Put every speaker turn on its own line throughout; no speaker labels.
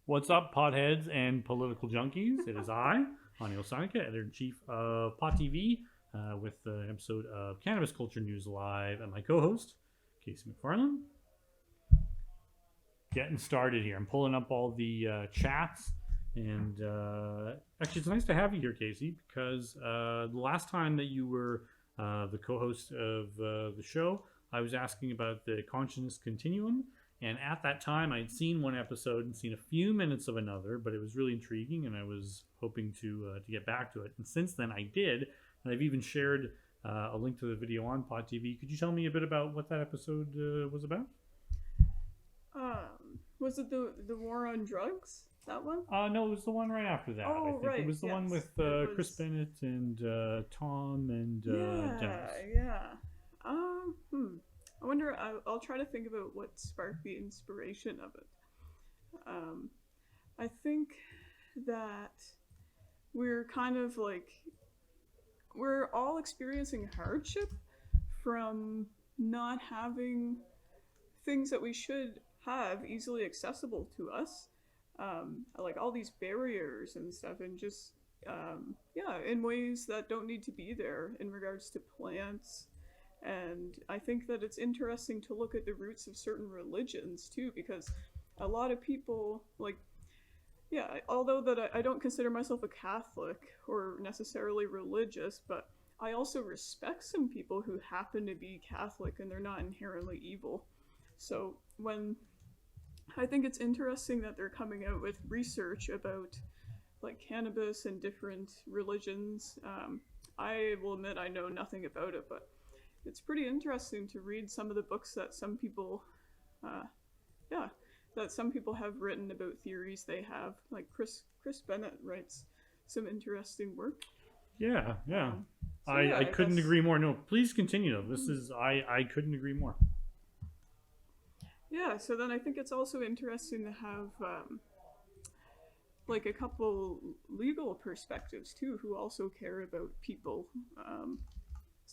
What's up, potheads and political junkies? It is I, Anil, Sthankiya, editor-in-chief of Pot TV, with the episode of Cannabis Culture News Live, and my co-host, Casey McFarlane. Getting started here. I'm pulling up all the chats, and actually, it's nice to have you here, Casey, because the last time that you were the co-host of the show, I was asking about the consciousness continuum. And at that time, I'd seen one episode and seen a few minutes of another, but it was really intriguing, and I was hoping to get back to it. And since then, I did, and I've even shared a link to the video on Pod TV. Could you tell me a bit about what that episode was about?
Was it the war on drugs? That one?
No, it was the one right after that.
Oh,
I think
right.
It was the one with Chris Bennett and Tom and Dennis.
Yeah. I wonder, I'll try to think about what sparked the inspiration of it. I think that we're kind of like, we're all experiencing hardship from not having things that we should have easily accessible to us. Like all these barriers and stuff, and just, in ways that don't need to be there in regards to plants. And I think that it's interesting to look at the roots of certain religions too, because a lot of people, although that I don't consider myself a Catholic or necessarily religious, but I also respect some people who happen to be Catholic and they're not inherently evil. So I think it's interesting that they're coming out with research about like cannabis and different religions. I will admit I know nothing about it, but it's pretty interesting to read some of the books that some people, have written about theories they have. Like Chris Bennett writes some interesting work.
Yeah. I couldn't agree more. No, please continue though. This is, I couldn't agree more.
Yeah, so then I think it's also interesting to have like a couple legal perspectives too, who also care about people,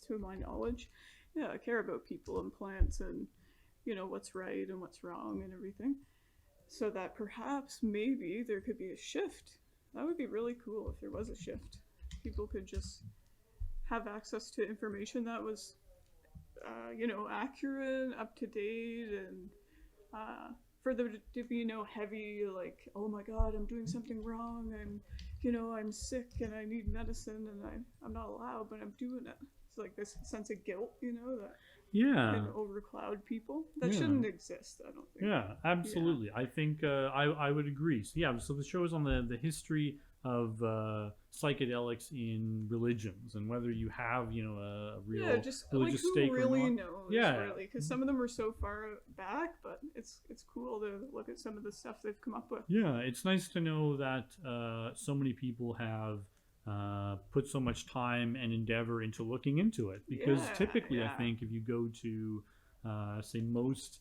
to my knowledge. Yeah, care about people and plants and, what's right and what's wrong and everything. So that perhaps maybe there could be a shift. That would be really cool if there was a shift. People could just have access to information that was, accurate, up to date, and for there to be no heavy, like, oh my God, I'm doing something wrong, and, I'm sick and I need medicine and I'm not allowed, but I'm doing it. It's like this sense of guilt, that can overcloud people. That shouldn't exist, I don't think.
Yeah, absolutely. Yeah. I think I would agree. So the show is on the history of psychedelics in religions, and whether you have a real
just
religious
like,
stake
really
or not.
Knows, really, because some of them are so far back, but it's cool to look at some of the stuff they've come up with.
Yeah, it's nice to know that so many people have put so much time and endeavor into looking into it, because typically I think if you go to say most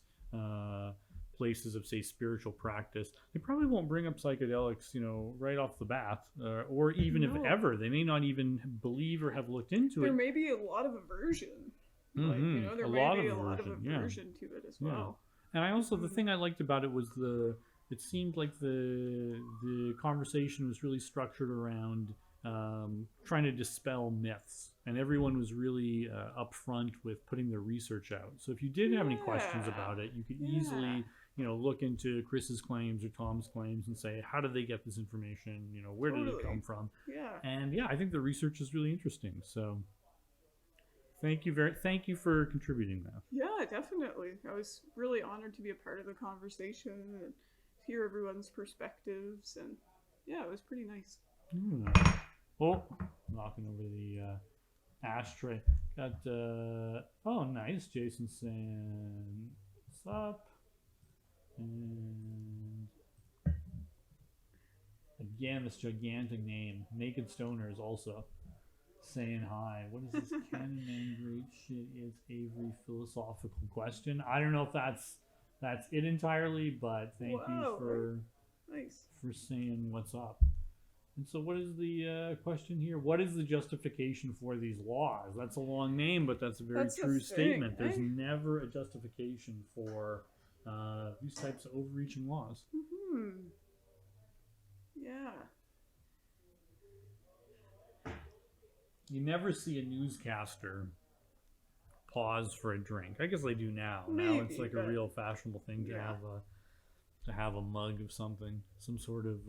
places of, say, spiritual practice, they probably won't bring up psychedelics, right off the bat, or even if ever. They may not even believe or have looked into it.
There may be a lot of aversion. There may be a lot of aversion to it as well.
And I also, the thing I liked about it was it seemed like the conversation was really structured around trying to dispel myths, and everyone was really upfront with putting their research out. So if you did have any questions about it, you could easily look into Chris's claims or Tom's claims and say, how did they get this information? Where did it come from?
Yeah.
And I think the research is really interesting. So thank you for contributing that.
Yeah, definitely. I was really honored to be a part of the conversation and hear everyone's perspectives, and it was pretty nice.
Oh, knocking over the ashtray. Got oh, nice. Jason saying what's up, and again this gigantic name, Naked Stoner, is also saying hi. What is this? Canon Man great shit is Avery philosophical question. I don't know if that's it entirely, but thank you for saying what's up. And so what is the question here? What is the justification for these laws? That's a long name, but that's a very true statement. There's never a justification for these types of overreaching laws.
Yeah.
You never see a newscaster pause for a drink. I guess they do now. Now it's
Maybe,
like a
but
real fashionable thing
yeah.
to have a mug of something, some sort of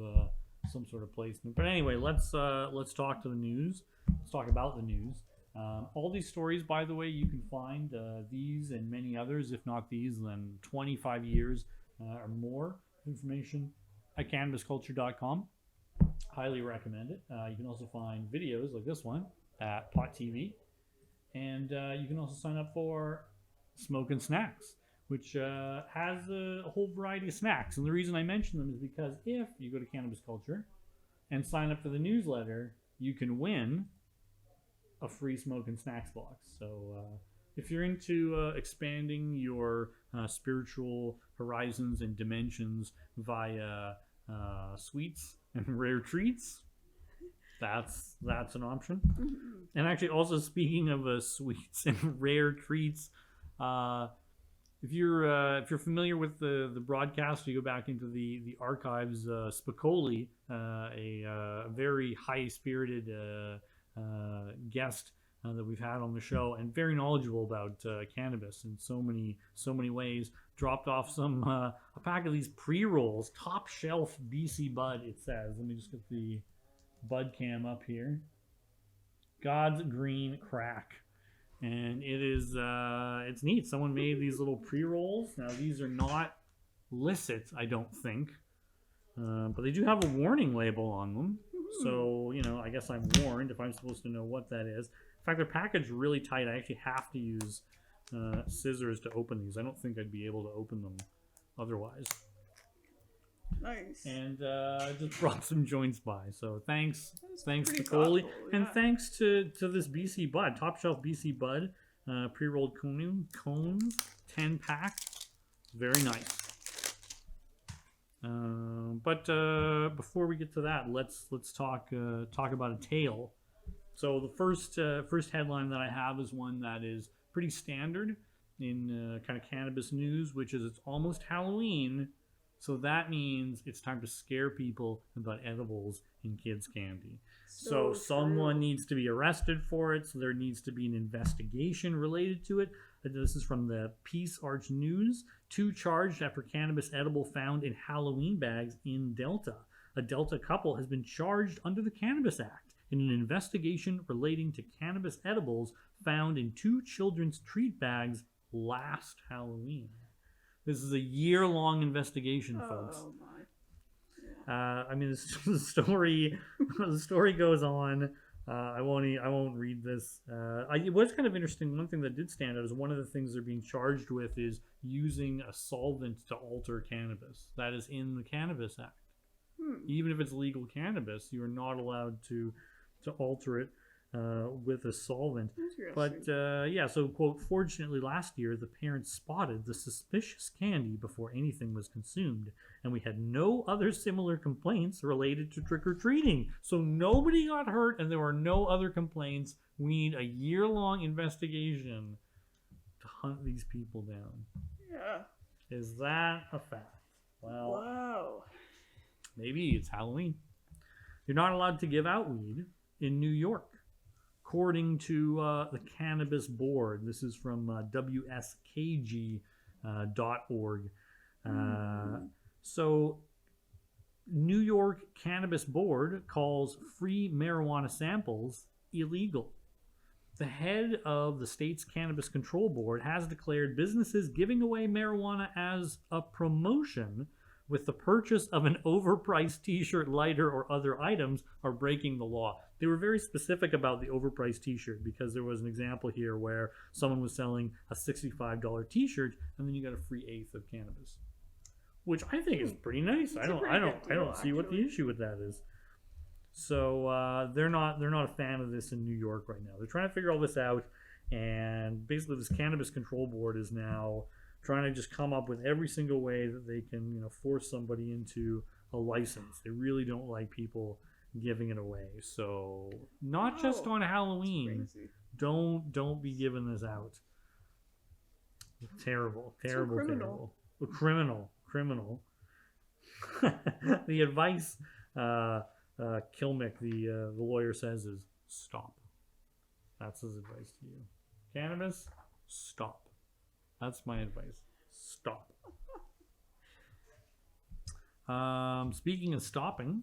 placement. But anyway, let's talk to the news. Let's talk about the news. All these stories, by the way, you can find these and many others, if not these, then 25 years or more information at cannabisculture.com. Highly recommend it. You can also find videos like this one at Pot TV. And you can also sign up for Smoke and Snacks, which has a whole variety of snacks. And the reason I mention them is because if you go to Cannabis Culture and sign up for the newsletter, you can win a free Smoke and Snacks box. So if you're into expanding your spiritual horizons and dimensions via sweets and rare treats, that's an option. And actually, also speaking of sweets and rare treats, if you're familiar with the broadcast, you go back into the archives. Spicoli, a very high spirited guest that we've had on the show, and very knowledgeable about cannabis in so many ways, dropped off a pack of these pre-rolls, top shelf BC Bud. It says. Let me just get the bud cam up here. God's green crack, and it is it's neat. Someone made these little pre-rolls. Now these are not licit, I don't think, but they do have a warning label on them. So I guess I'm warned if I'm supposed to know what that is. In fact, they're packaged really tight. I actually have to use scissors to open these. I don't think I'd be able to open them otherwise.
Nice.
And just brought some joints by. So thanks
pretty
to
thoughtful,
Coley, and thanks to this BC Bud, top shelf BC Bud, pre-rolled cones, 10-pack, very nice. But before we get to that, let's talk about a tale. So the first headline that I have is one that is pretty standard in kind of cannabis news, which is it's almost Halloween. So that means it's time to scare people about edibles in kids' candy. So someone needs to be arrested for it. So there needs to be an investigation related to it. This is from the Peace Arch News. 2 charged after cannabis edible found in Halloween bags in Delta. A Delta couple has been charged under the Cannabis Act in an investigation relating to cannabis edibles found in 2 children's treat bags last Halloween. This is a year-long investigation, folks.
Oh my! Yeah.
I mean, the story goes on. I won't read this. It was kind of interesting. One thing that did stand out is one of the things they're being charged with is using a solvent to alter cannabis. That is in the Cannabis Act. Even if it's legal cannabis, you are not allowed to alter it with a solvent. But so quote, fortunately last year the parents spotted the suspicious candy before anything was consumed, and we had no other similar complaints related to trick-or-treating. So nobody got hurt and there were no other complaints. We need a year-long investigation to hunt these people down.
Yeah.
Is that a fact? Well,
wow.
Maybe it's Halloween. You're not allowed to give out weed in New York, according to the Cannabis Board. This is from WSKG.org. So, New York Cannabis Board calls free marijuana samples illegal. The head of the state's Cannabis Control Board has declared businesses giving away marijuana as a promotion with the purchase of an overpriced t-shirt, lighter, or other items are breaking the law. They were very specific about the overpriced t-shirt because there was an example here where someone was selling a $65 t-shirt and then you got a free eighth of cannabis, which I think is pretty nice. I don't see what the issue with that is. So they're not a fan of this in New York right now. They're trying to figure all this out, and basically this Cannabis Control Board is now trying to just come up with every single way that they can, force somebody into a license. They really don't like people giving it away. So not just on Halloween. Don't be giving this out. Terrible. Criminal. The advice Kilmick, the lawyer, says is stop. That's his advice to you. Cannabis, stop. That's my advice. Stop. Speaking of stopping,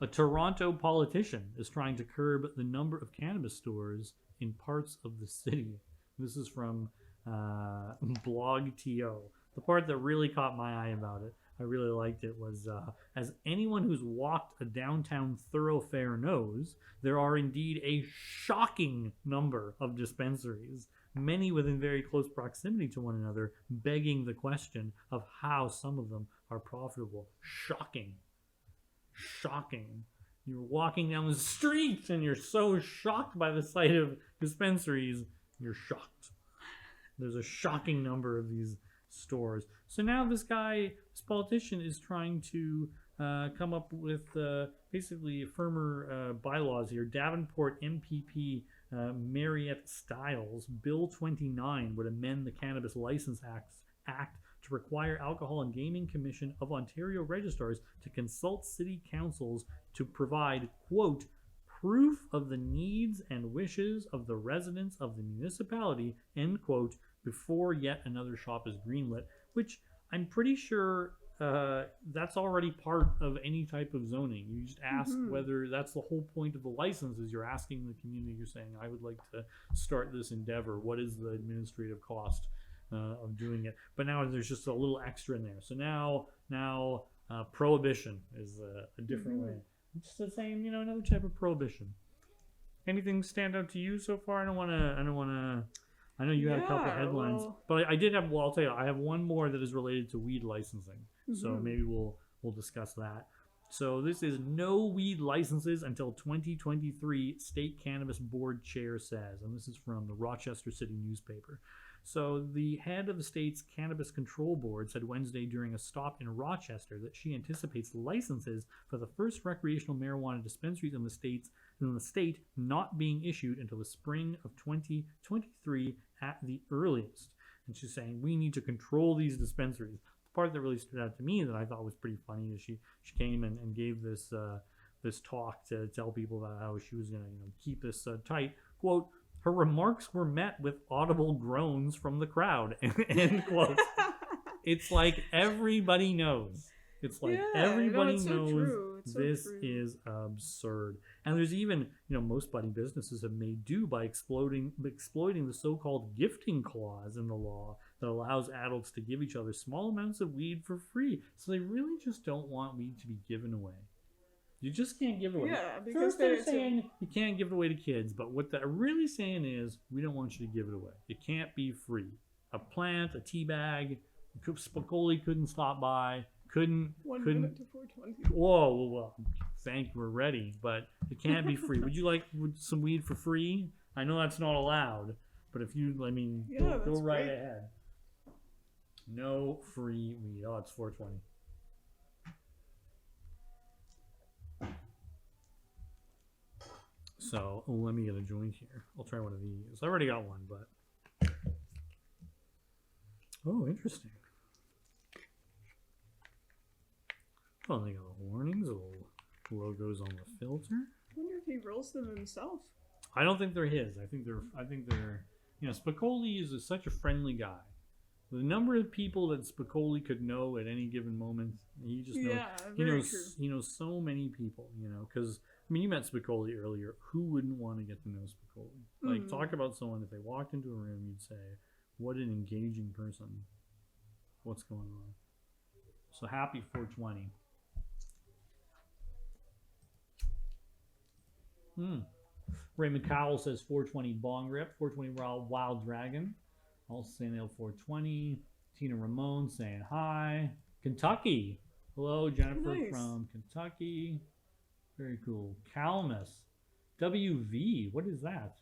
a Toronto politician is trying to curb the number of cannabis stores in parts of the city. This is from BlogTO. The part that really caught my eye about it, I really liked it, was as anyone who's walked a downtown thoroughfare knows, there are indeed a shocking number of dispensaries, many within very close proximity to one another, begging the question of how some of them are profitable. Shocking. Shocking. You're walking down the street and you're so shocked by the sight of dispensaries, you're shocked. There's a shocking number of these stores. So now this politician is trying to come up with basically firmer bylaws here. Davenport MPP Mariette Stiles, Bill 29 would amend the Cannabis License Act to require Alcohol and Gaming Commission of Ontario registrars to consult city councils to provide, quote, proof of the needs and wishes of the residents of the municipality, end quote, before yet another shop is greenlit, which I'm pretty sure that's already part of any type of zoning. You just ask whether that's the whole point of the license, is you're asking the community, you're saying, I would like to start this endeavor. What is the administrative cost of doing it? But now there's just a little extra in there. So now prohibition is a different way. Just the same, another type of prohibition. Anything stand out to you so far? I know you had a couple headlines, but I did have. Well, I'll tell you, I have one more that is related to weed licensing. So maybe we'll discuss that. So this is no weed licenses until 2023. State Cannabis Board Chair says, and this is from the Rochester City newspaper. So the head of the state's Cannabis Control Board said Wednesday during a stop in Rochester that she anticipates licenses for the first recreational marijuana dispensaries in the state not being issued until the spring of 2023 at the earliest. And she's saying we need to control these dispensaries. The part that really stood out to me that I thought was pretty funny is she came and gave this talk to tell people about how she was going to keep this tight. Quote, her remarks were met with audible groans from the crowd. End quote. It's like everybody knows. It's like everybody knows this is absurd. And there's even, most budding businesses have made do by exploiting the so-called gifting clause in the law that allows adults to give each other small amounts of weed for free. So they really just don't want weed to be given away. You just can't give it away.
Yeah, because
first they're saying you can't give it away to kids, but what they're really saying is we don't want you to give it away. It can't be free. A plant, a tea bag, Spicoli couldn't stop by, couldn't.
1 minute to 4:20.
Whoa, thank we're ready, but it can't be free. Would you like some weed for free? I know that's not allowed, but if you, go right ahead. No free weed. Oh, it's 4:20. So let me get a joint here. I'll try one of these. I already got one, but interesting. Oh, they got the warnings, little logos on the filter.
I wonder if he rolls them himself.
I don't think they're his. I think they're. Spicoli is such a friendly guy. The number of people that Spicoli could know at any given moment, he just knows. He knows so many people. Because. You met Spicoli earlier. Who wouldn't want to get to know Spicoli? Talk about someone, if they walked into a room, you'd say, what an engaging person. What's going on? So happy 420. Raymond Cowell says 420 bong rip, 420 wild dragon. Also saying 420. Tina Ramon saying hi. Kentucky. Hello, Jennifer from Kentucky. Very cool. Calmus. WV. What is that?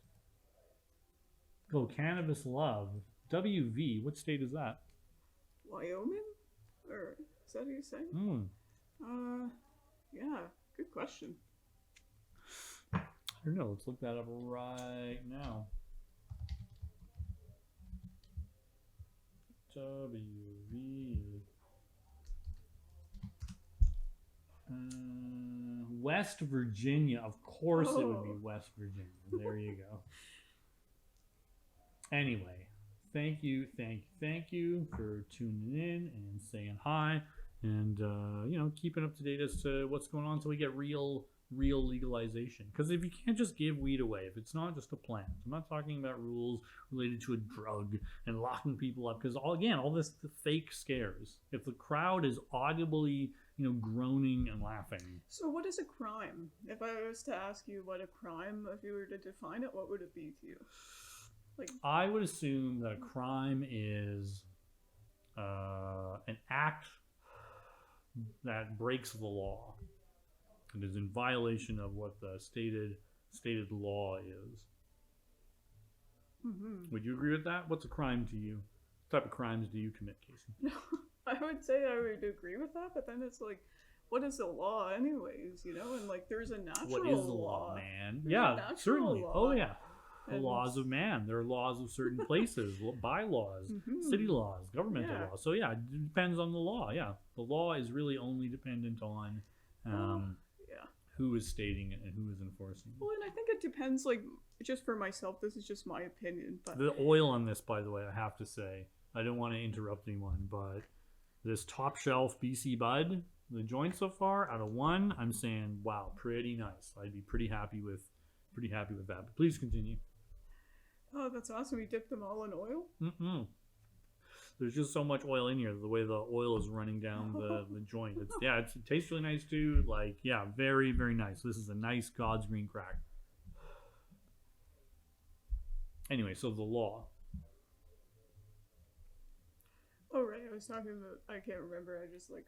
Oh, Cannabis Love. WV. What state is that?
Wyoming? Or is that what you're saying? Yeah. Good question.
I don't know. Let's look that up right now. WV. West Virginia. Of course it would be
Oh.
West Virginia. There you go. Anyway, thank you for tuning in and saying hi, and keeping up to date as to what's going on, so we get real legalization. Because if you can't just give weed away, if it's not just a plant, I'm not talking about rules related to a drug and locking people up, because all this the fake scares. If the crowd is audibly groaning and laughing.
So what is a crime? If I was to ask you what a crime, if you were to define it, what would it be to you? Like,
I would assume that a crime is an act that breaks the law. It is in violation of what the stated law is.
mm-hmm.
Would you agree with that? What's a crime to you? What type of crimes do you commit, Casey?
No, I would say I would agree with that, but then it's like, what is the law anyways, And like, there's a natural law.
What is the law, man?
There's a
Yeah,
natural
certainly.
law.
Oh, yeah. The
And-
laws of man. There are laws of certain places, bylaws,
Mhm.
city laws, governmental
Yeah.
laws. So, yeah, it depends on the law. Yeah. The law is really only dependent on
Yeah.
who is stating it and who is enforcing it.
Well, and I think it depends, like, just for myself, this is just my opinion, but
The oil on this, by the way, I have to say, I don't want to interrupt anyone, but this top shelf BC Bud, the joint so far, out of 1, I'm saying, wow, pretty nice. I'd be pretty happy with that. But please continue.
oh, that's awesome. You dip them all in oil?
Mm-mm. There's just so much oil in here. The way the oil is running down the joint. It tastes really nice too. Like, yeah, very, very nice. This is a nice God's green crack. Anyway, so the law.
Oh, right. I was talking about, I can't remember. I just, like,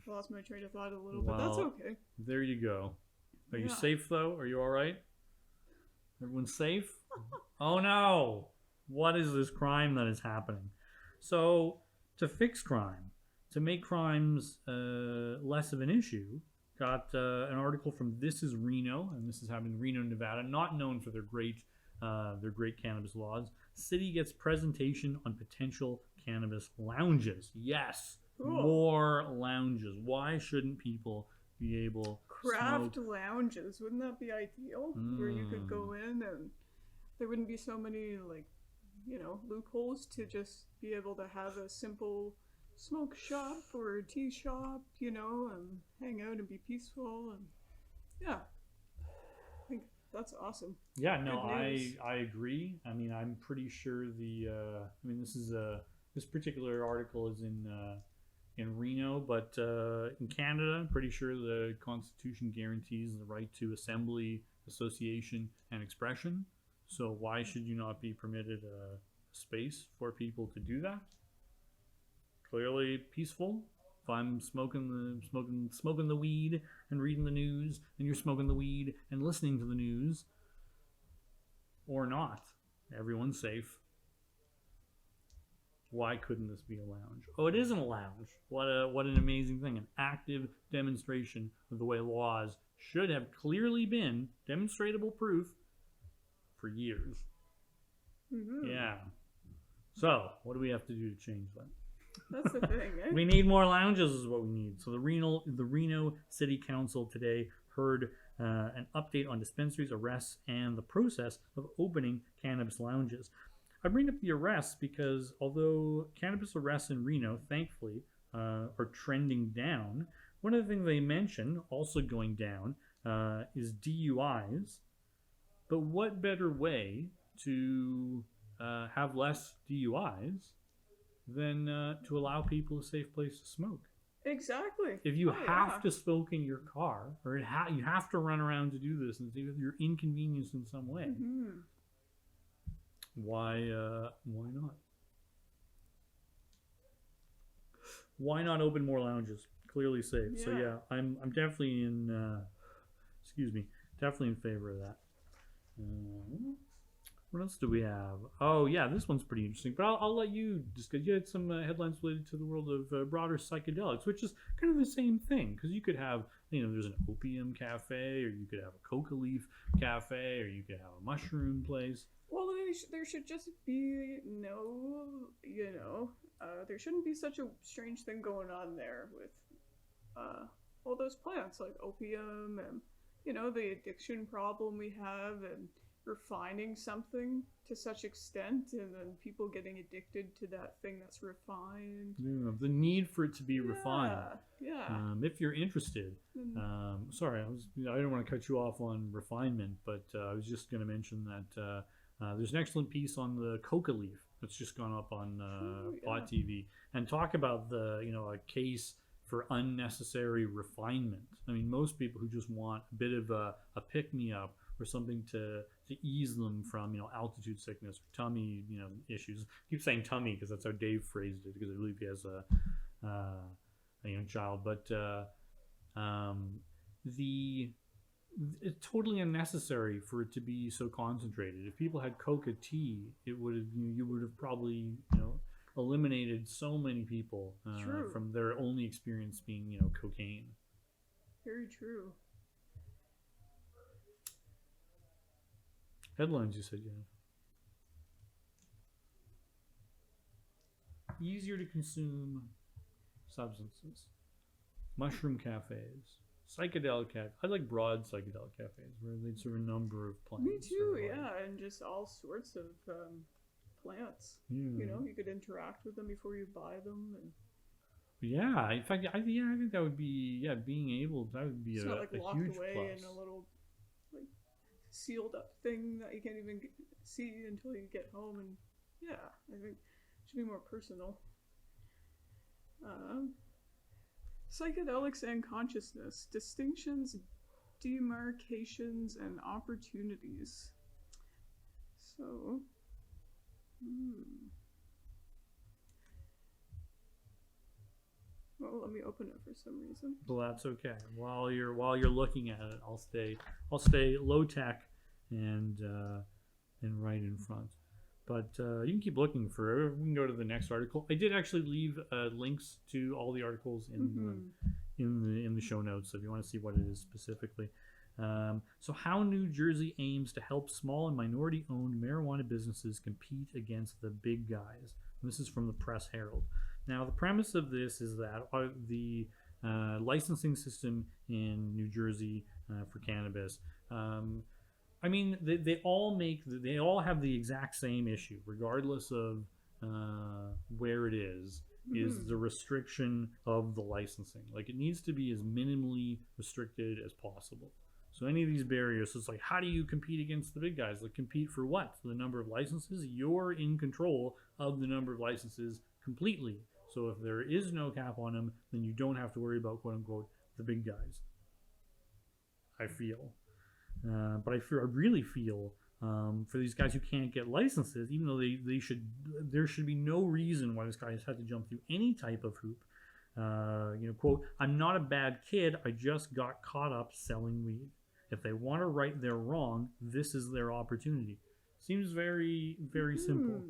lost my train of thought a little, but that's
Well,
okay.
There you go. Are you
Yeah.
safe though? Are you all right? Everyone's safe? Oh no! What is this crime that is happening? So, to fix crime, to make crimes less of an issue, got an article from This Is Reno, and this is happening in Reno, Nevada, not known for their great cannabis laws. City gets presentation on potential cannabis lounges. Yes,
Cool.
more lounges. Why shouldn't people be able
Craft
smoke?
lounges, wouldn't that be ideal? Where you could go in and there wouldn't be so many, like, loopholes to just be able to have a simple smoke shop or a tea shop, and hang out and be peaceful. And yeah, I think that's awesome.
Yeah, no,
Good news.
I agree. I mean, I'm pretty sure this particular article is in Reno, but in Canada, I'm pretty sure the Constitution guarantees the right to assembly, association, and expression. So why should you not be permitted a space for people to do that? Clearly peaceful. If I'm smoking the weed and reading the news, and you're smoking the weed and listening to the news, or not, everyone's safe. Why couldn't this be a lounge? Oh, it isn't a lounge. What an amazing thing. An active demonstration of the way laws should have clearly been demonstratable proof for years.
Mm-hmm.
Yeah. So, what do we have to do to change that?
That's the thing, eh?
We need more lounges is what we need. So the Reno City Council today heard an update on dispensaries, arrests, and the process of opening cannabis lounges. I bring up the arrests because although cannabis arrests in Reno, thankfully, are trending down, one of the things they mention also going down is DUIs. But what better way to have less DUIs than to allow people a safe place to smoke?
Exactly.
If you
Oh,
have
yeah.
to smoke in your car, or you have to run around to do this, and you're inconvenienced in some way,
Mm-hmm.
why not? Why not open more lounges? Clearly safe. So
Yeah.
yeah, I'm definitely definitely in favor of that. What else do we have? Oh yeah, this one's pretty interesting. But I'll let you discuss. You had some headlines related to the world of broader psychedelics, which is kind of the same thing. Because you could have, there's an opium cafe, or you could have a coca leaf cafe, or you could have a mushroom place.
Well, there should just be there shouldn't be such a strange thing going on there with all those plants like opium and the addiction problem we have and refining something to such extent and then people getting addicted to that thing that's refined.
Yeah, the need for it to be refined.
Yeah.
If you're interested. Sorry, I don't want to cut you off on refinement, but I was just going to mention that there's an excellent piece on the coca leaf that's just gone up on Pot TV, and talk about a case for unnecessary refinement. I mean, most people who just want a bit of a pick-me-up or something to ease them from altitude sickness or tummy issues. I keep saying tummy because that's how Dave phrased it, because I believe he has a young child. But it's totally unnecessary for it to be so concentrated. If people had coca tea, it would have you would have probably eliminated so many people from their only experience being cocaine.
Very true.
Headlines, you said, Easier to consume substances. Mushroom cafes. Psychedelic cafes. I like broad psychedelic cafes where they'd serve a number of plants.
Me too, and just all sorts of plants. You could interact with them before you buy them. And
yeah, in fact, I think that would be being able, that would be
it's not like
a
locked
huge
away
plus.
in a little like sealed up thing that you can't even see until you get home. And I think it should be more personal. Psychedelics and consciousness, distinctions, demarcations, and opportunities. So, well, let me open it for some reason.
Well, that's okay. While you're looking at it, I'll stay low tech and right in front. But you can keep looking for it. We can go to the next article. I did actually leave links to all the articles in the show notes, so if you want to see what it is specifically. So how New Jersey aims to help small and minority-owned marijuana businesses compete against the big guys. And this is from the Press Herald. Now, the premise of this is that the licensing system in New Jersey for cannabis, I mean, they all have the exact same issue, regardless of where it is the restriction of the licensing. Like, it needs to be as minimally restricted as possible. So any of these barriers, it's like, how do you compete against the big guys? Like, compete for what? For the number of licenses? You're in control of the number of licenses completely. So if there is no cap on them, then you don't have to worry about, quote unquote, the big guys. I feel. But I really feel for these guys who can't get licenses, even though there should be no reason why this guy has had to jump through any type of hoop. Quote, I'm not a bad kid, I just got caught up selling weed. If they want to right their wrong, this is their opportunity. Seems very, very simple.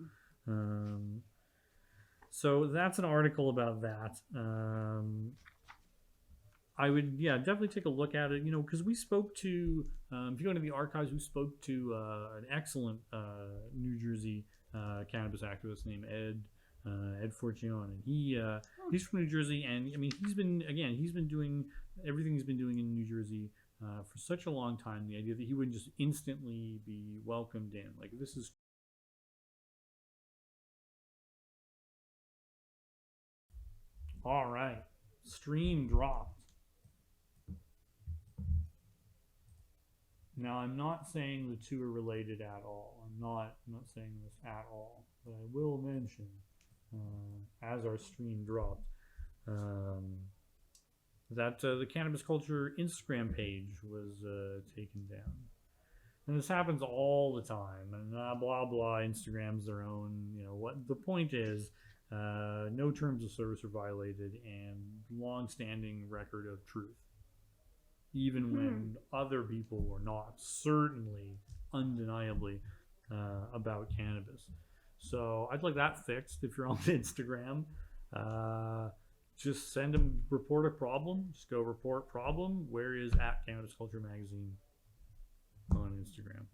So that's an article about that. I would, definitely take a look at it, because we spoke to, if you go into the archives, we spoke to an excellent New Jersey cannabis activist named Ed Forcione, and he's from New Jersey, and I mean he's been doing everything he's been doing in New Jersey for such a long time. The idea that he wouldn't just instantly be welcomed in, like, this is all right. Stream dropped. Now, I'm not saying the two are related at all. I'm not saying this at all, but I will mention, as our stream dropped, that the Cannabis Culture Instagram page was taken down. And this happens all the time. And blah, blah, Instagram's their own, what the point is, no terms of service are violated, and long-standing record of truth. Even when other people were not, certainly, undeniably, about cannabis. So I'd like that fixed. If you're on Instagram, just send them, report a problem. Just go report problem. Where is at Cannabis Culture Magazine on Instagram?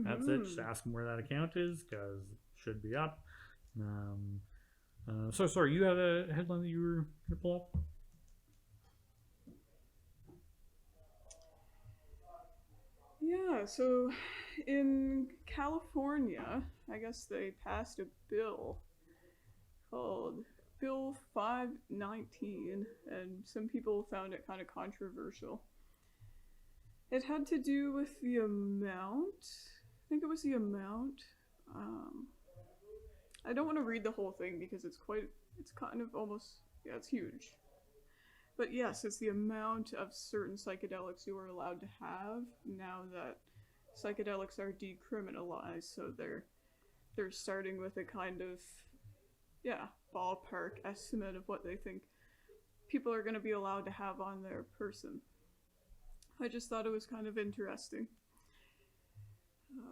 That's it. Just ask them where that account is, because it should be up. So sorry, you had a headline that you were going to pull up?
Yeah, so in California, I guess they passed a bill called Bill 519, and some people found it kind of controversial. It had to do with the amount. I think it was the amount. I don't want to read the whole thing because it's kind of almost, yeah, it's huge. But yes, it's the amount of certain psychedelics you are allowed to have now that psychedelics are decriminalized. So they're starting with a kind of, yeah, ballpark estimate of what they think people are going to be allowed to have on their person. I just thought it was kind of interesting.
I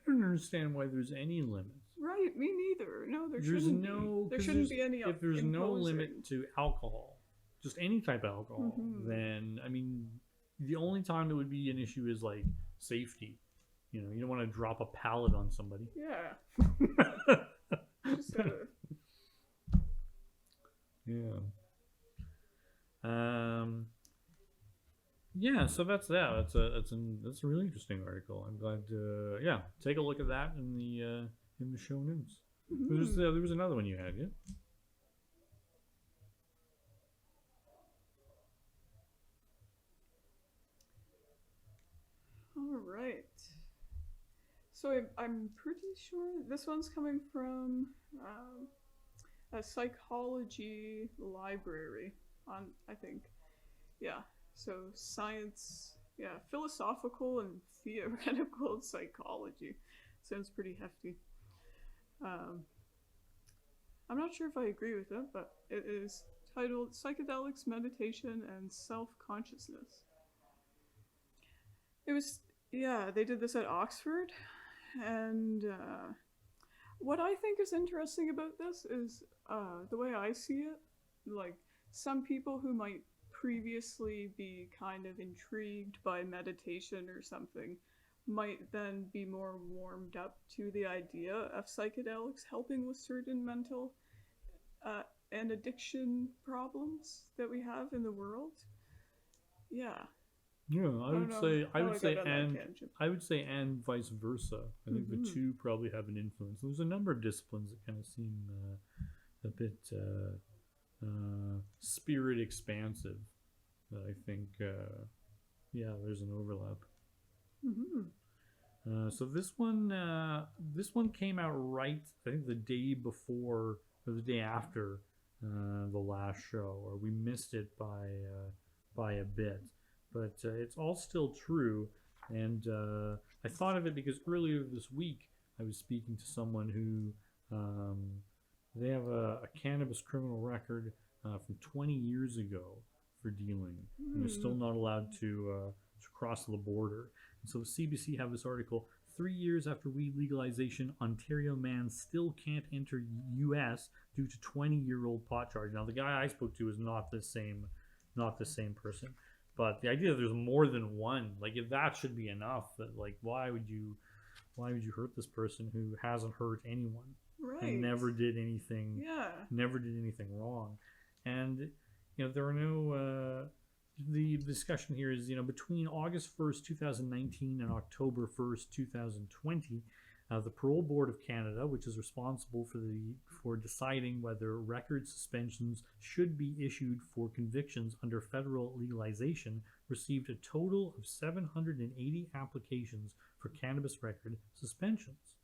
don't understand why there's any limits.
Right, me neither. No, there
There's
shouldn't
no.
be. There shouldn't be any.
If there's no
imposing.
limit to alcohol, just any type of alcohol, then I mean, the only time it would be an issue is like safety. You know, you don't want to drop a pallet on somebody.
Yeah. Just gotta.
Yeah. Yeah, so that's that. That's a really interesting article. I'm glad to take a look at that in the show notes. There was another one you had, yeah?
All right. So I'm pretty sure this one's coming from a psychology library on, I think. Yeah. So science, yeah, philosophical and theoretical psychology. Sounds pretty hefty. I'm not sure if I agree with it, but it is titled Psychedelics, Meditation, and Self-Consciousness. It was, yeah, they did this at Oxford, and what I think is interesting about this is the way I see it, like some people who might previously be kind of intrigued by meditation or something might then be more warmed up to the idea of psychedelics helping with certain mental and addiction problems that we have in the world. Yeah.
Yeah, I would say, and vice versa. I think the two probably have an influence. There's a number of disciplines that kind of seem a bit spirit expansive. That I think, there's an overlap. So this one came out right, I think, the day before or the day after the last show, or we missed it by a bit. But it's all still true, and I thought of it because earlier this week I was speaking to someone who they have a cannabis criminal record from 20 years ago for dealing, and they're still not allowed to cross the border. And so the CBC have this article: 3 years after weed legalization, Ontario man still can't enter U.S. due to 20-year-old pot charge. Now the guy I spoke to is not the same person. But the idea that there's more than one, like, if that should be enough, that, like, why would you hurt this person who hasn't hurt anyone,
Right.
and never did anything wrong? And there are no the discussion here is, between August 1st 2019 and October 1st 2020, the Parole Board of Canada, which is responsible for deciding whether record suspensions should be issued for convictions under federal legalization, received a total of 780 applications for cannabis record suspensions.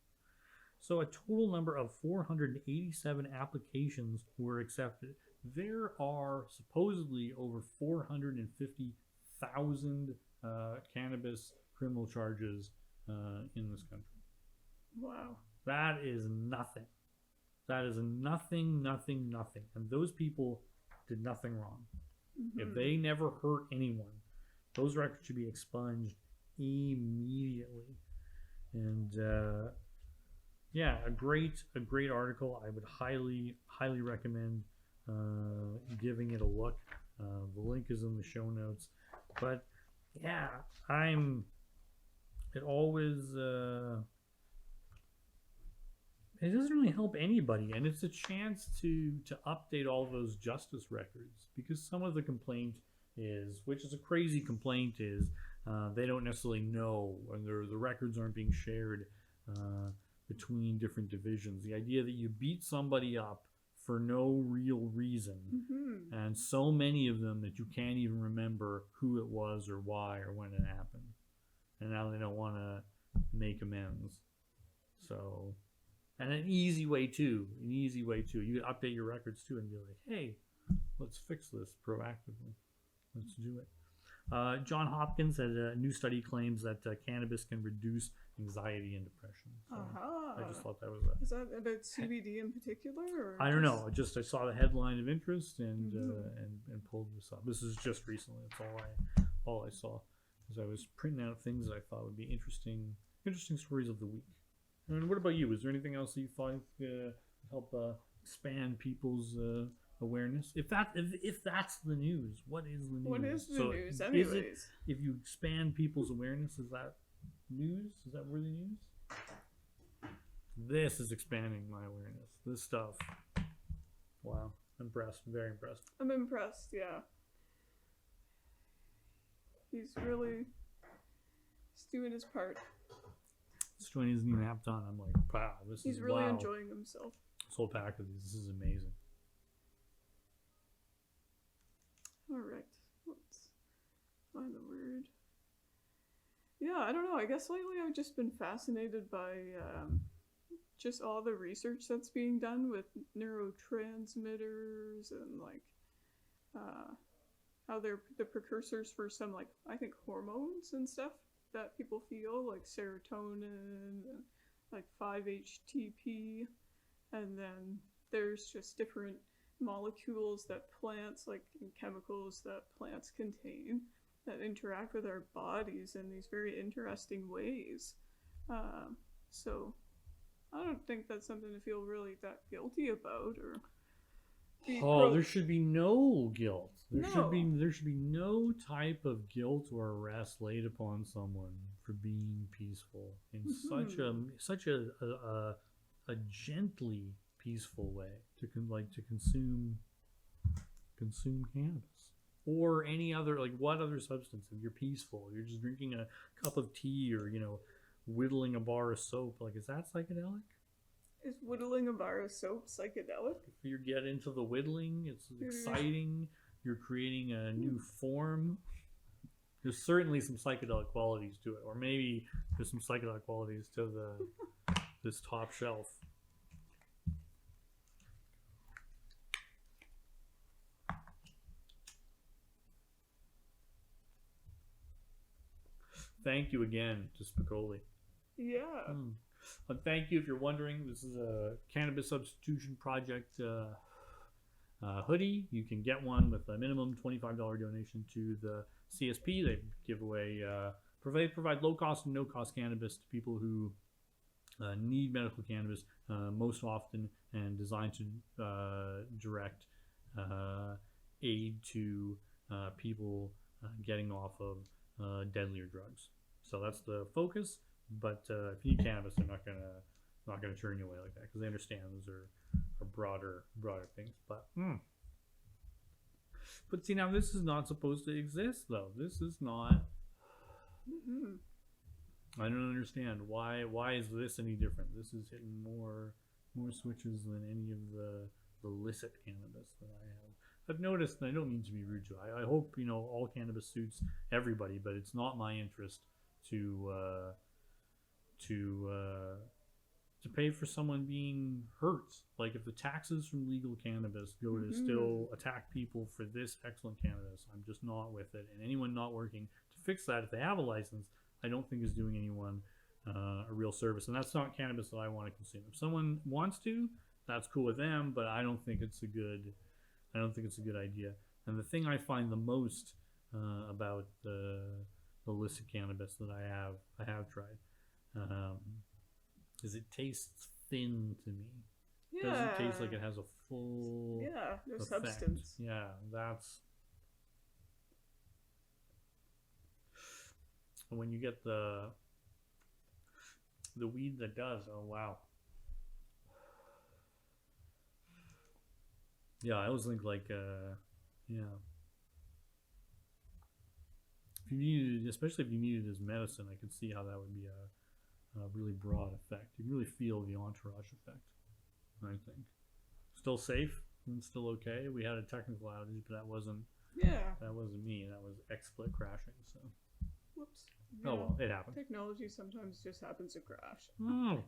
So a total number of 487 applications were accepted. There are supposedly over 450,000 cannabis criminal charges in this country.
Wow.
That is nothing. That is nothing. And those people did nothing wrong. If they never hurt anyone, those records should be expunged immediately. And a great article. I would highly recommend giving it a look. The link is in the show notes. But yeah, it always it doesn't really help anybody, and it's a chance to update all those justice records, because some of the complaint is, which is a crazy complaint, is they don't necessarily know, and the records aren't being shared between different divisions. The idea that you beat somebody up for no real reason, and so many of them that you can't even remember who it was or why or when it happened, and now they don't want to make amends. So, and an easy way too, you update your records too and be like, hey, let's fix this proactively. Let's do it. John Hopkins had a new study claims that cannabis can reduce anxiety and depression. So I just thought that was
Is that about CBD in particular? Or
I don't know. I saw the headline of interest and pulled this up. This is just recently. That's all I saw, as I was printing out things that I thought would be interesting stories of the week. And what about you? Is there anything else that you thought could help expand people's awareness? If that's the news, what is the news?
What is the news, anyways?
If you expand people's awareness, is that news? Is that worthy news? This is expanding my awareness. This stuff. Wow. Impressed. Very impressed.
I'm impressed, yeah. He's doing his part.
This joint isn't even half done. I'm like, wow,
He's really enjoying himself.
This whole pack of these. This is amazing.
Alright. Let's find the word. Yeah, I don't know. I guess lately I've just been fascinated by just all the research that's being done with neurotransmitters and like how they're the precursors for some, like, I think hormones and stuff that people feel, like serotonin and like 5-HTP, and then there's just different molecules that plants, like, and chemicals that plants contain that interact with our bodies in these very interesting ways. So I don't think that's something to feel really that guilty about, or
there should be no guilt. There should be no type of guilt or arrest laid upon someone for being peaceful in such a gently peaceful way to consume cannabis or any other, like, what other substance. If you're peaceful, you're just drinking a cup of tea or whittling a bar of soap, like, is that psychedelic?
Is whittling a bar of soap psychedelic?
If you get into the whittling, it's exciting. You're creating a new form. There's certainly some psychedelic qualities to it, or maybe there's some psychedelic qualities to this top shelf. Thank you again to Spicoli.
Yeah.
Thank you. If you're wondering, this is a Cannabis Substitution Project hoodie. You can get one with a minimum $25 donation to the CSP. They give away, provide low-cost and no-cost cannabis to people who need medical cannabis most often, and designed to direct aid to people getting off of deadlier drugs. So that's the focus. But if you need cannabis, they're not gonna turn you away like that, because they understand those are broader things. But see, now this is not supposed to exist, though. This is not. I don't understand why is this any different. This is hitting more switches than any of the licit cannabis that I have. I've noticed, and I don't mean to be rude to it. I hope all cannabis suits everybody, but it's not my interest to pay for someone being hurt. Like, if the taxes from legal cannabis go to still attack people for this excellent cannabis, I'm just not with it. And anyone not working to fix that, if they have a license, I don't think is doing anyone a real service. And that's not cannabis that I want to consume. If someone wants to, that's cool with them, but I don't think it's a good idea. And the thing I find the most about the illicit cannabis that I have tried is it tastes thin to me.
Yeah.
It doesn't taste like it has a full
no
effect.
substance.
Yeah, that's when you get the weed that does. Oh wow. Yeah, I always think like if you needed, especially if you needed as medicine, I could see how that would be a really broad effect. You really feel the entourage effect, I think. Still safe and still okay. We had a technical outage, but that wasn't me. That was XSplit crashing. So,
whoops.
Oh well, it happened.
Technology sometimes just happens to crash.
Oh,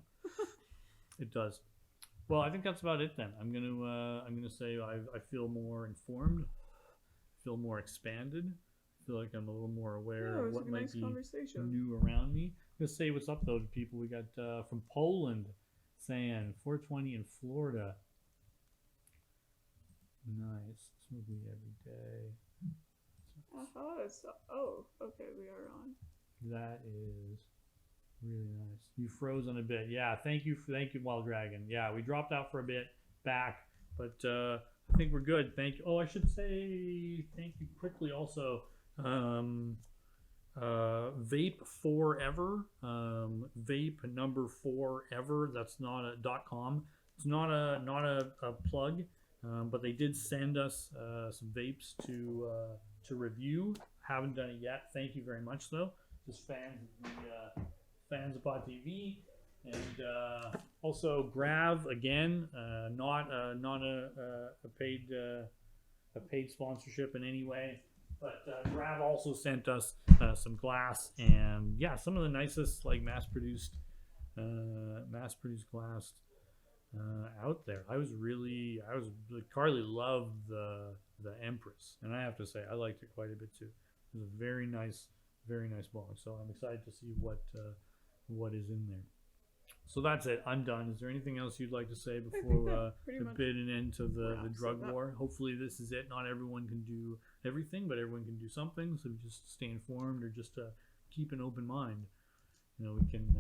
it does. Well, I think that's about it then. I'm gonna say I feel more informed, feel more expanded, feel like I'm a little more aware of what might be new around me. I'm gonna say what's up though to people. We got from Poland saying 420 in Florida. Nice. Smoke weed every day.
Okay, we are on.
That is really nice. You froze on a bit. Yeah, thank you, Wild Dragon. Yeah, we dropped out for a bit back, but I think we're good. Thank you. Oh, I should say thank you quickly also. Vape forever. Vape number 4ever. That's not a .com. It's not a plug. But they did send us some vapes to review. Haven't done it yet. Thank you very much, though. Just fans of Pod TV, and also Grav again. Not a paid sponsorship in any way, but Grav also sent us some glass, and yeah, some of the nicest like mass-produced glass out there. Carly loved the Empress, and I have to say I liked it quite a bit too. It was a very nice bong. So I'm excited to see what is in there. So that's it. I'm done. Is there anything else you'd like to say before we bid an end to the drug war? Hopefully this is it. Not everyone can do everything, but everyone can do something. So just stay informed, or just keep an open mind. You know, we can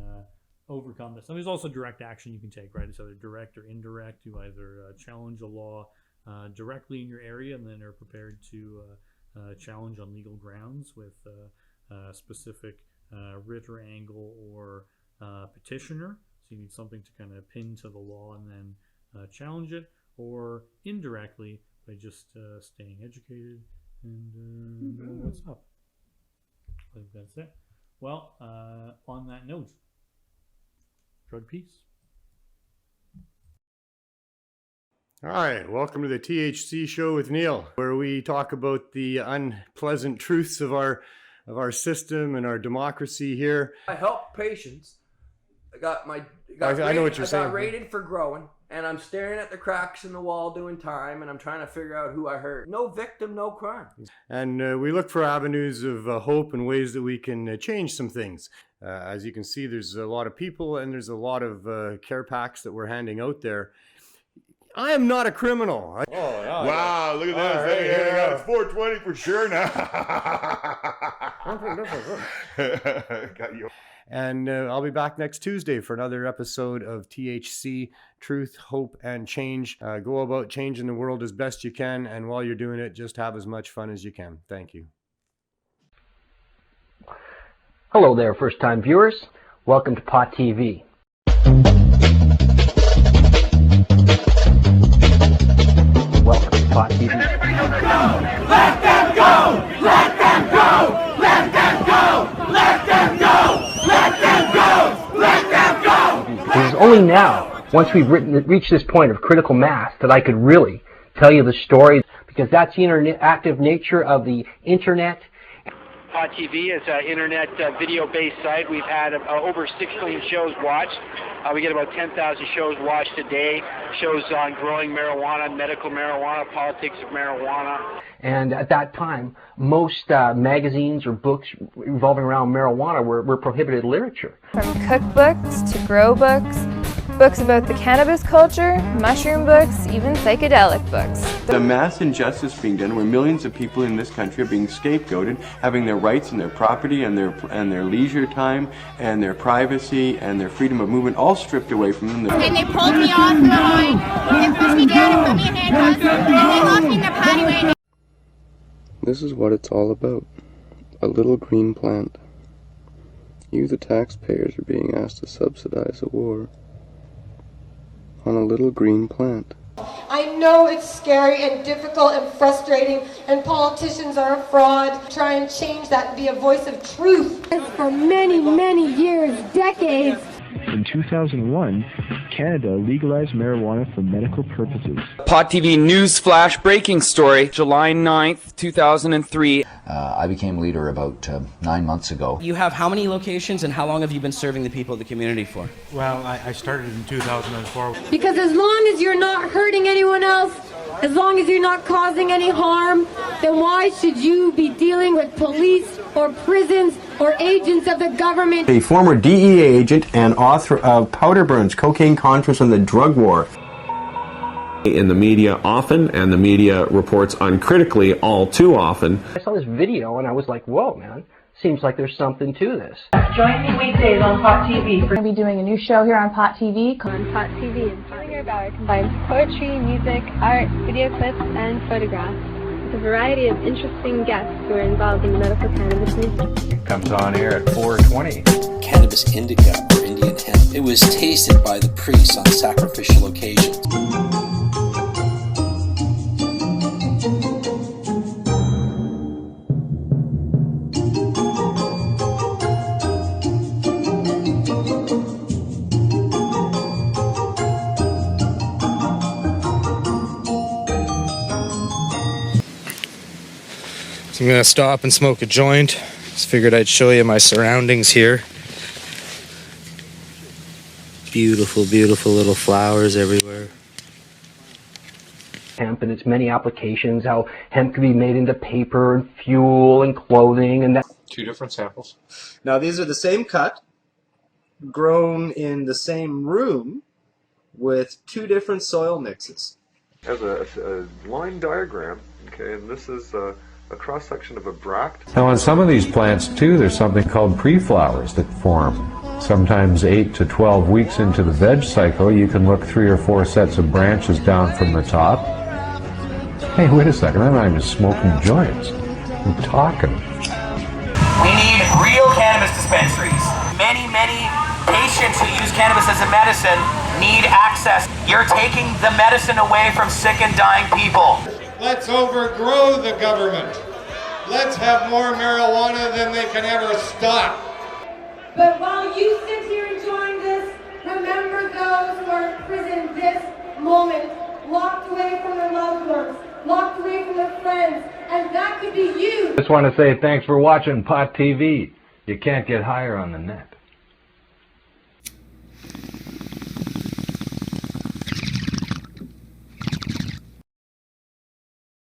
overcome this. And there's also direct action you can take, right? It's either direct or indirect. You either challenge a law directly in your area, and then are prepared to challenge on legal grounds with specific writ or angle or petitioner. So you need something to kind of pin to the law and then challenge it, or indirectly by just staying educated and knowing what's up. I think that's it. Well, on that note, drug peace.
All right, welcome to the THC Show with Neil, where we talk about the unpleasant truths of our system and our democracy here.
I help patients.
I know what you're saying.
I got rated for growing, and I'm staring at the cracks in the wall doing time, and I'm trying to figure out who I hurt. No victim, no crime.
And we look for avenues of hope and ways that we can change some things. As you can see, there's a lot of people, and there's a lot of care packs that we're handing out there. I am not a criminal.
Wow, look at this. Hey, it's 420 for sure now. Got you.
And I'll be back next Tuesday for another episode of THC, Truth, Hope, and Change. Go about changing the world as best you can, and while you're doing it, just have as much fun as you can. Thank you.
Hello there, first-time viewers. Welcome to Pot TV. Welcome to Pot TV.
Let them go! Let them go! Let them go! Let them go! Let them go! Let them go!
It is only now, once we've reached this point of critical mass, that I could really tell you the story, because that's the interactive nature of the internet.
Pod TV is an internet video-based site. We've had over 6 million shows watched. We get about 10,000 shows watched a day. Shows on growing marijuana, medical marijuana, politics of marijuana.
And at that time, most magazines or books revolving around marijuana were prohibited literature.
From cookbooks to grow books, books about the cannabis culture, mushroom books, even psychedelic books.
The mass injustice being done where millions of people in this country are being scapegoated, having their rights and their property and their leisure time and their privacy and their freedom of movement all stripped away from them.
And they pulled me off the line, and pushed me down and put me in handcuffs, and they locked me in the patio.
This is what it's all about. A little green plant. You, the taxpayers, are being asked to subsidize a war on a little green plant.
I'm
know it's scary and difficult and frustrating, and politicians are a fraud. Try and change that and be a voice of truth.
For many, many years, decades.
In 2001, Canada legalized marijuana for medical purposes.
Pot TV news flash breaking story, July 9th, 2003.
I became leader about 9 months ago.
You have how many locations and how long have you been serving the people of the community for?
Well, I started in 2004.
Because as long as you're not hurting anyone else, as long as you're not causing any harm, then why should you be dealing with police or prisons or agents of the government?
A former DEA agent and author of Powder Burns, Cocaine Contras and the Drug War.
In the media often, and the media reports uncritically all too often.
I saw this video and I was like, whoa, man, seems like there's something to this.
Join me weekdays on Pot TV. We're going to be doing a new show here on Pot TV. On Pot TV, Inspiring Our combines poetry, music, art, video clips, and photographs with a variety of interesting guests who are involved in the medical cannabis industry.
It comes on air at 4:20.
Cannabis indica, or Indian hemp. It was tasted by the priests on sacrificial occasions.
I'm gonna stop and smoke a joint. Just figured I'd show you my surroundings here. Beautiful, beautiful little flowers everywhere.
Hemp and its many applications, how hemp can be made into paper and fuel and clothing and that.
2 different samples. Now these are the same cut, grown in the same room with 2 different soil mixes.
As a line diagram, okay, and this is a cross-section of a bract.
Now on some of these plants too, there's something called pre-flowers that form. Sometimes 8 to 12 weeks into the veg cycle, you can look 3 or 4 sets of branches down from the top. Hey, wait a second, I'm not even smoking joints. I'm talking.
We need real cannabis dispensaries. Many patients who use cannabis as a medicine need access. You're taking the medicine away from sick and dying people.
Let's overgrow the government. Let's have more marijuana than they can ever stop.
But while you sit here enjoying this, remember those who are in prison this moment, locked away from their loved ones, locked away from their friends, and that could be you.
Just want to say thanks for watching Pot TV. You can't get higher on the net.